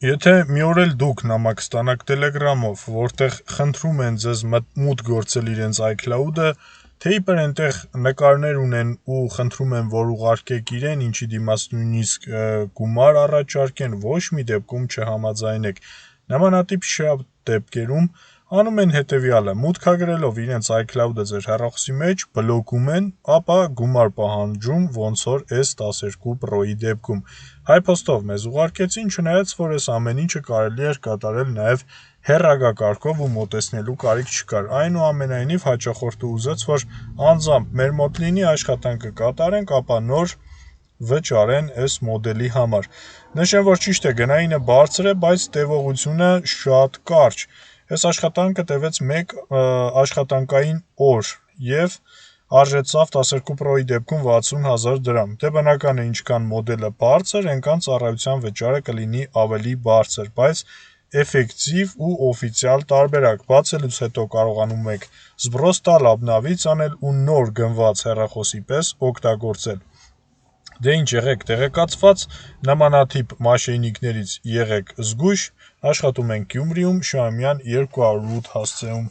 Եթե մի օր էլ դուք նամակ ստանաք Telegram-ով, որտեղ խնդրում են ձեզ մուտք գործել իրենց iCloud-ը, թե իբր այնտեղ նկարներ ունեն ու խնդրում են, որ ուղարկեք իրեն, ինչի դիմաց նույնիսկ գումար առաջարկեն, ոչ մի դեպքում չհամաձայնեք։ Նմանատիպ շատ դեպքերում անում են հետևյալը. մուտքագրելով իրենց iCloud-ը ձեր հեռախոսի մեջ, բլոկում են, ապա գումար պահանջում, ոնց որ S12 Pro-ի դեպքում։ Հայ-փոստով մեզ ուղարկեցին, չնայած որ այս ամեն ինչը կարելի էր կատարել նաև հեռագակարգով ու մոտեցնելու կարիք չկար։ Այնուամենայնիվ հաճախորդը ուզեց, որ անձամբ մեր մոտ լինի, աշխատանքը կատարենք, ապա նոր վճարեն այս մոդելի համար։ Նշեմ, որ ճիշտ է, գնայինը բարձր է, բայց տևողությունը շատ կարճ։ Այս աշխատանքը տևեց 1 աշխատանքային օր եւ արժեցավ 12 Pro-ի դեպքում 60,000 դրամ։ Դե բնական է, ինչքան մոդելը բարձր, այնքան ծառայության վճարը կլինի ավելի բարձր, բայց էֆեկտիվ ու օֆիցիալ տարբերակ։ Բացելուց հետո կարողանում եք զբրոս տալ, обновից անել ու նոր գնված հեռախոսի պես օգտագործել։ Դե ինչ, եղեք տեղեկացված, նմանատիպ մաշենիկներից եղեք զգույշ, աշխատում ենք Գյումրիում, Շահումյան 208 հասցեում։